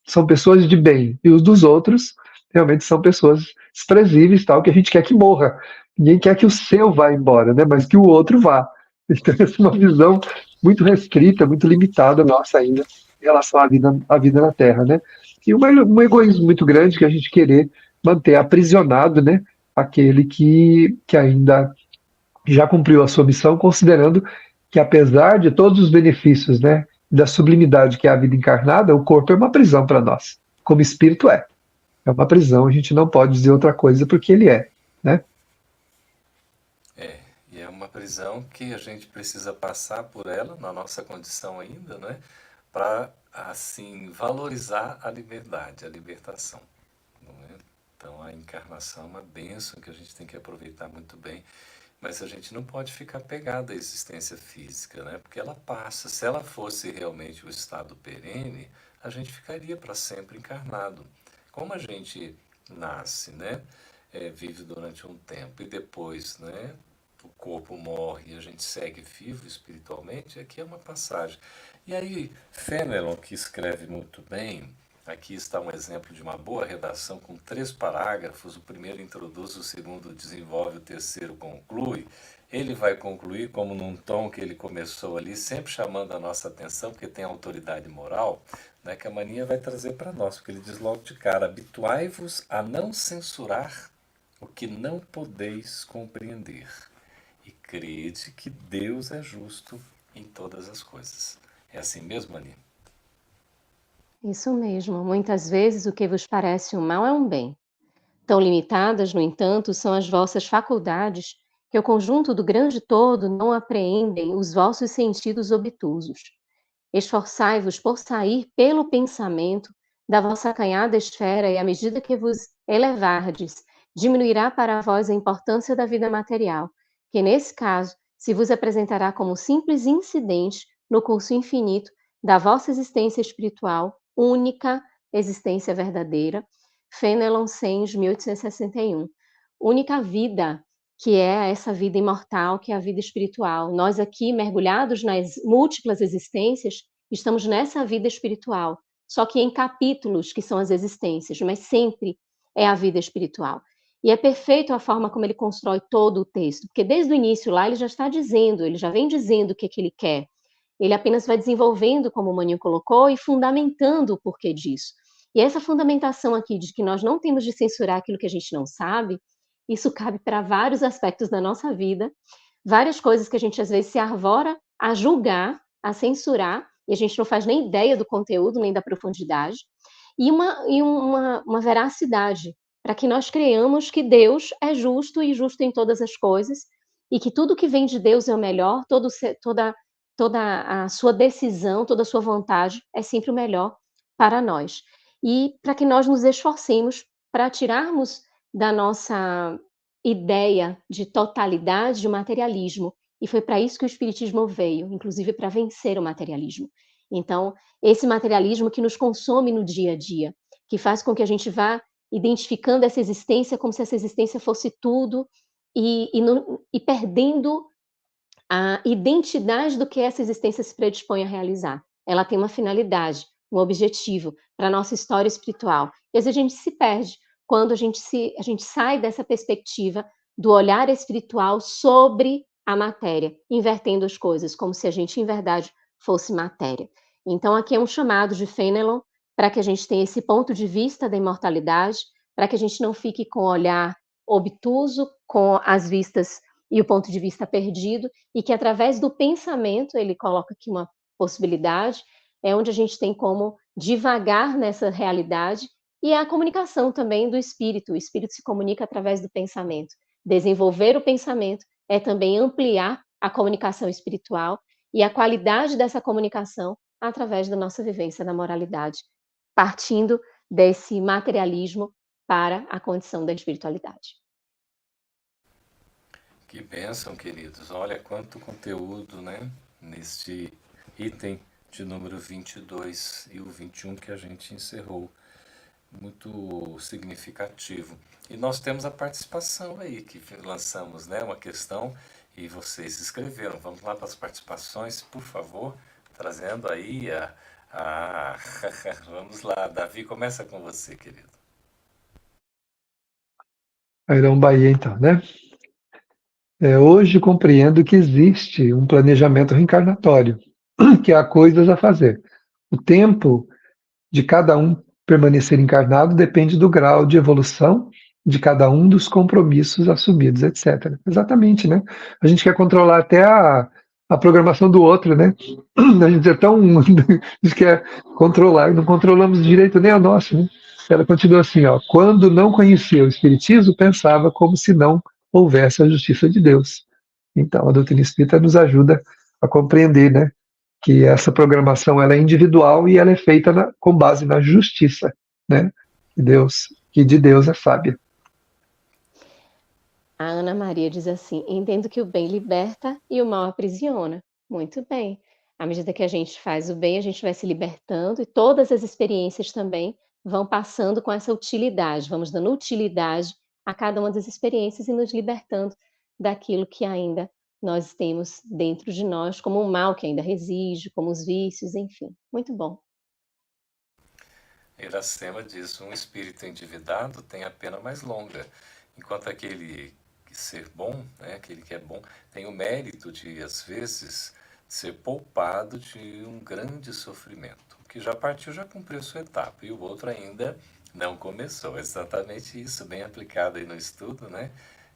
são pessoas de bem e os dos outros realmente são pessoas desprezíveis, tal, que a gente quer que morra. Ninguém quer que o seu vá embora, né? Mas que o outro vá. Então, essa é uma visão muito restrita, muito limitada nossa ainda em relação à vida na Terra, né? E um egoísmo muito grande que a gente querer manter aprisionado, né? Aquele que ainda já cumpriu a sua missão, considerando que apesar de todos os benefícios, né, da sublimidade que é a vida encarnada, o corpo é uma prisão para nós, como espírito é. É uma prisão, a gente não pode dizer outra coisa porque ele é, né? E é uma prisão que a gente precisa passar por ela, na nossa condição ainda, né? Para, assim, valorizar a liberdade, a libertação. Não é? Então, a encarnação é uma bênção que a gente tem que aproveitar muito bem. Mas a gente não pode ficar pegado à existência física, né? Porque ela passa. Se ela fosse realmente o estado perene, a gente ficaria para sempre encarnado. Como a gente nasce, né? Vive durante um tempo e depois, né? O corpo morre e a gente segue vivo espiritualmente, aqui é uma passagem. E aí, Fenelon, que escreve muito bem, aqui está um exemplo de uma boa redação com 3 parágrafos, o primeiro introduz, o segundo desenvolve, o terceiro conclui. Ele vai concluir como num tom que ele começou ali, sempre chamando a nossa atenção, porque tem autoridade moral, né, que a Maninha vai trazer para nós, porque ele diz logo de cara, habituai-vos a não censurar o que não podeis compreender, e crede que Deus é justo em todas as coisas. É assim mesmo, Aninha? Isso mesmo. Muitas vezes o que vos parece um mal é um bem. Tão limitadas, no entanto, são as vossas faculdades, que o conjunto do grande todo não apreendem os vossos sentidos obtusos. Esforçai-vos por sair pelo pensamento da vossa acanhada esfera, e à medida que vos elevardes, diminuirá para vós a importância da vida material, que nesse caso se vos apresentará como simples incidente no curso infinito da vossa existência espiritual, única existência verdadeira. Fenelon Sens, 1861. Única vida, que é essa vida imortal, que é a vida espiritual. Nós aqui, mergulhados nas múltiplas existências, estamos nessa vida espiritual, só que em capítulos, que são as existências, mas sempre é a vida espiritual. E é perfeito a forma como ele constrói todo o texto, porque desde o início lá ele já está dizendo, ele já vem dizendo o que ele quer. Ele apenas vai desenvolvendo, como o Maninho colocou, e fundamentando o porquê disso. E essa fundamentação aqui de que nós não temos de censurar aquilo que a gente não sabe, isso cabe para vários aspectos da nossa vida, várias coisas que a gente às vezes se arvora a julgar, a censurar, e a gente não faz nem ideia do conteúdo, nem da profundidade, e uma veracidade, para que nós creamos que Deus é justo e justo em todas as coisas, e que tudo que vem de Deus é o melhor, toda a sua decisão, toda a sua vontade é sempre o melhor para nós. E para que nós nos esforcemos para tirarmos da nossa ideia de totalidade o materialismo. E foi para isso que o Espiritismo veio, inclusive para vencer o materialismo. Então, esse materialismo que nos consome no dia a dia, que faz com que a gente vá identificando essa existência como se essa existência fosse tudo e perdendo a identidade do que essa existência se predispõe a realizar. Ela tem uma finalidade, um objetivo para a nossa história espiritual. E às vezes a gente se perde quando a gente sai dessa perspectiva do olhar espiritual sobre a matéria, invertendo as coisas, como se a gente, em verdade, fosse matéria. Então, aqui é um chamado de Fenelon para que a gente tenha esse ponto de vista da imortalidade, para que a gente não fique com o olhar obtuso, com as vistas e o ponto de vista perdido, e que através do pensamento, ele coloca aqui uma possibilidade, é onde a gente tem como divagar nessa realidade, e é a comunicação também do espírito. O espírito se comunica através do pensamento. Desenvolver o pensamento é também ampliar a comunicação espiritual e a qualidade dessa comunicação através da nossa vivência da moralidade partindo desse materialismo para a condição da espiritualidade. Que bênção, queridos. Olha quanto conteúdo, né? Neste item de número 22 e o 21 que a gente encerrou. Muito significativo. E nós temos a participação aí, que lançamos, né? Uma questão e vocês escreveram. Vamos lá para as participações, por favor, trazendo aí a... Vamos lá, Davi, começa com você, querido. Airão Bahia, então, né? Hoje compreendo que existe um planejamento reencarnatório, que há coisas a fazer. O tempo de cada um permanecer encarnado depende do grau de evolução de cada um dos compromissos assumidos, etc. Exatamente, né? A gente quer controlar até a programação do outro, né? A gente é tão... a gente quer controlar e não controlamos direito nem a nossa, né? Ela continua assim, ó. Quando não conhecia o Espiritismo, pensava como se não houvesse a justiça de Deus. Então, a doutrina espírita nos ajuda a compreender, né? Que essa programação ela é individual e ela é feita com base na justiça, né? Que de Deus é sábia. A Ana Maria diz assim: entendo que o bem liberta e o mal aprisiona. Muito bem. À medida que a gente faz o bem, a gente vai se libertando e todas as experiências também vão passando com essa utilidade. Vamos dando utilidade a cada uma das experiências e nos libertando daquilo que ainda nós temos dentro de nós, como o mal que ainda reside, como os vícios, enfim. Muito bom. Iracema diz: um espírito endividado tem a pena mais longa, enquanto aquele ser bom, né, aquele que é bom, tem o mérito de, às vezes, ser poupado de um grande sofrimento. O que já partiu já cumpriu sua etapa, e o outro ainda não começou. É exatamente isso, bem aplicado aí no estudo, né?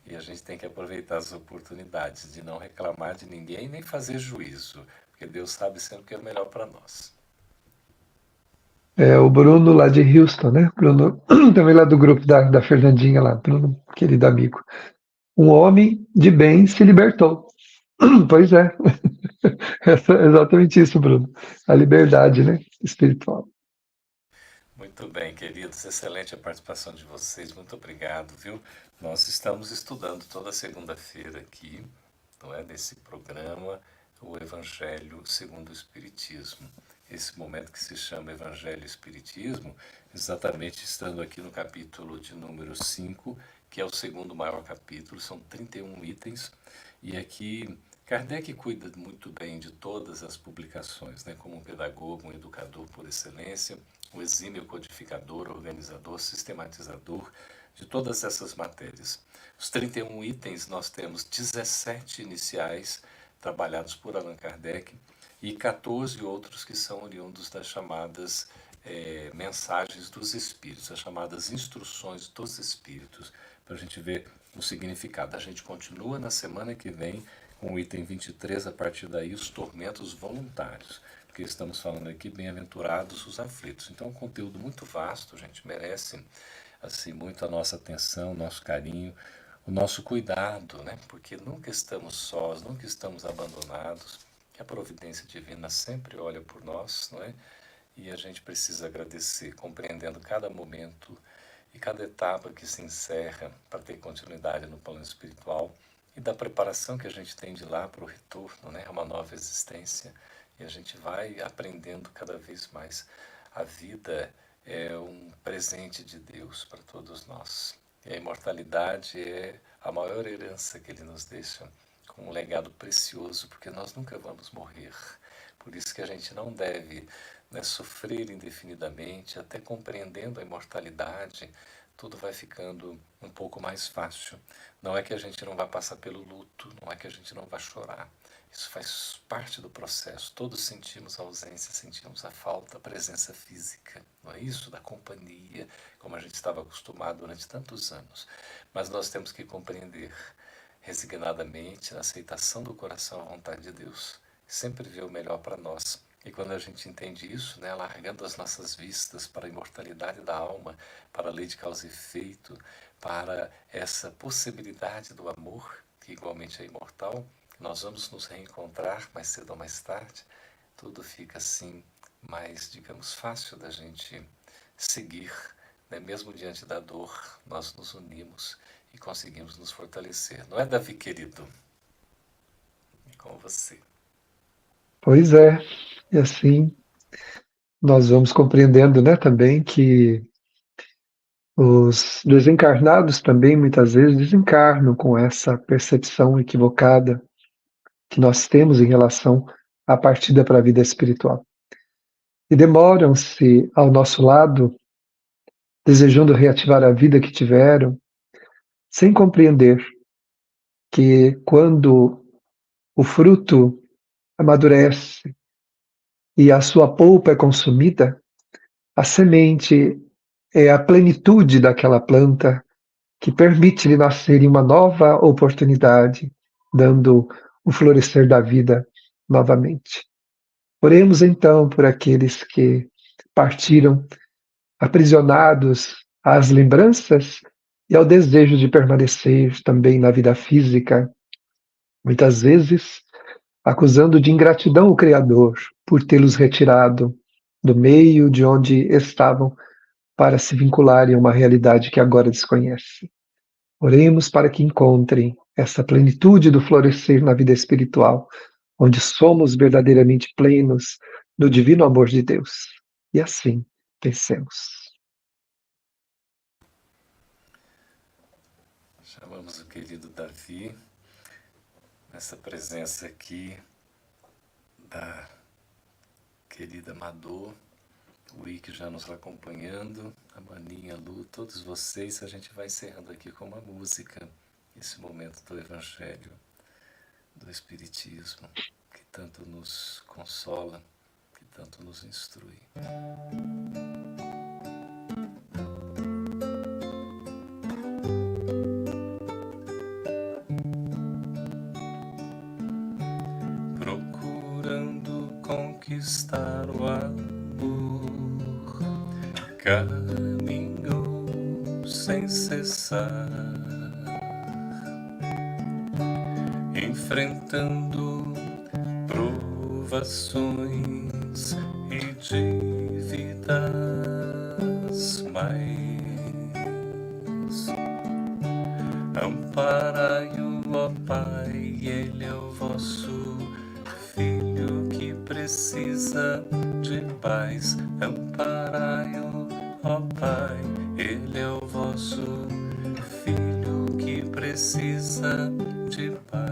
E a gente tem que aproveitar as oportunidades de não reclamar de ninguém nem fazer juízo, porque Deus sabe sempre o que é o melhor para nós. O Bruno lá de Houston, né? Bruno, também lá do grupo da Fernandinha lá, Bruno, querido amigo. Um homem de bem se libertou. Pois é. Exatamente isso, Bruno. A liberdade, né? Espiritual. Muito bem, queridos, excelente a participação de vocês, muito obrigado, viu? Nós estamos estudando toda segunda-feira aqui, não é, nesse programa, o Evangelho segundo o Espiritismo. Esse momento que se chama Evangelho e Espiritismo, exatamente estando aqui no capítulo de número 5, que é o segundo maior capítulo, são 31 itens, e aqui Kardec cuida muito bem de todas as publicações, né, como um pedagogo, um educador por excelência, um exímio codificador, organizador, sistematizador de todas essas matérias. Os 31 itens, nós temos 17 iniciais trabalhados por Allan Kardec e 14 outros que são oriundos das chamadas mensagens dos Espíritos, as chamadas instruções dos Espíritos, para a gente ver o significado. A gente continua na semana que vem com o item 23, a partir daí, os tormentos voluntários, porque estamos falando aqui, bem-aventurados os aflitos. Então, um conteúdo muito vasto, gente, merece assim, muito a nossa atenção, o nosso carinho, o nosso cuidado, né? Porque nunca estamos sós, nunca estamos abandonados, que a providência divina sempre olha por nós, não é? E a gente precisa agradecer, compreendendo cada momento e cada etapa que se encerra para ter continuidade no plano espiritual e da preparação que a gente tem de lá para o retorno, né? Uma nova existência, e a gente vai aprendendo cada vez mais. A vida é um presente de Deus para todos nós. E a imortalidade é a maior herança que Ele nos deixa, com um legado precioso, porque nós nunca vamos morrer. Por isso que a gente não deve, né, sofrer indefinidamente, até compreendendo a imortalidade, tudo vai ficando um pouco mais fácil. Não é que a gente não vai passar pelo luto, não é que a gente não vai chorar. Isso faz parte do processo. Todos sentimos a ausência, sentimos a falta, a presença física, não é isso? Da companhia, como a gente estava acostumado durante tantos anos. Mas nós temos que compreender resignadamente, na aceitação do coração, a vontade de Deus. Sempre ver o melhor para nós. E quando a gente entende isso, né, largando as nossas vistas para a imortalidade da alma, para a lei de causa e efeito, para essa possibilidade do amor, que igualmente é imortal, nós vamos nos reencontrar mais cedo ou mais tarde, tudo fica assim mais, digamos, fácil da gente seguir, né? Mesmo diante da dor, nós nos unimos e conseguimos nos fortalecer. Não é, Davi, querido? E com você. Pois é, e assim nós vamos compreendendo, né, também que os desencarnados também muitas vezes desencarnam com essa percepção equivocada que nós temos em relação à partida para a vida espiritual. E demoram-se ao nosso lado, desejando reativar a vida que tiveram, sem compreender que quando o fruto amadurece e a sua polpa é consumida, a semente é a plenitude daquela planta que permite-lhe nascer em uma nova oportunidade, dando o florescer da vida novamente. Oremos então por aqueles que partiram aprisionados às lembranças e ao desejo de permanecer também na vida física, muitas vezes acusando de ingratidão o Criador por tê-los retirado do meio de onde estavam para se vincularem a uma realidade que agora desconhecem. Oremos para que encontrem essa plenitude do florescer na vida espiritual, onde somos verdadeiramente plenos no divino amor de Deus. E assim pensemos. Chamamos o querido Davi, nessa presença aqui da querida Madô, o Ike já nos acompanhando, a Maninha, a Lu, todos vocês. A gente vai encerrando aqui com uma música, esse momento do Evangelho, do Espiritismo, que tanto nos consola, que tanto nos instrui. Procurando conquistar o amor, caminho sem cessar, enfrentando provações e dívidas mais. Amparai-o, ó Pai, ele é o vosso filho que precisa de paz. Amparai-o, ó Pai, ele é o vosso filho que precisa de paz.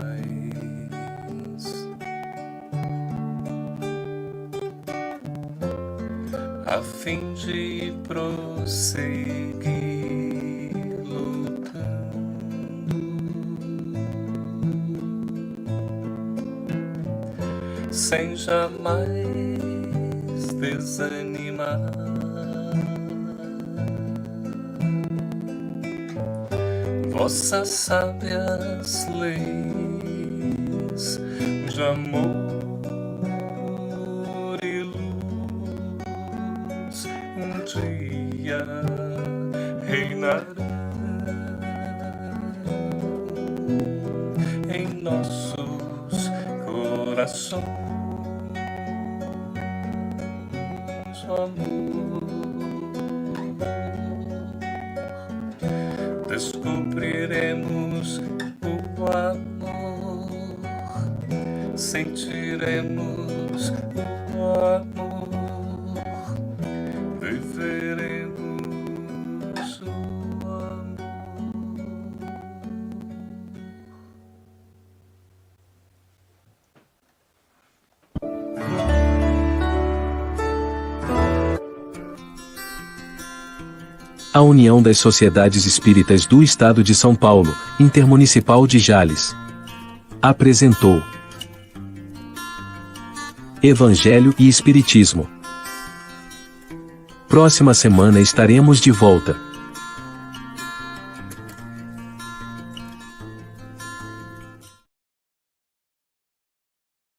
A fim de prosseguir lutando, sem jamais desanimar. Vossas sábias leis de amor e luz um dia reinarão em nossos corações. O amor, descobriremos o amor, sentiremos o amor, viveremos o amor. A União das Sociedades Espíritas do Estado de São Paulo, Intermunicipal de Jales, apresentou Evangelho e Espiritismo. Próxima semana estaremos de volta.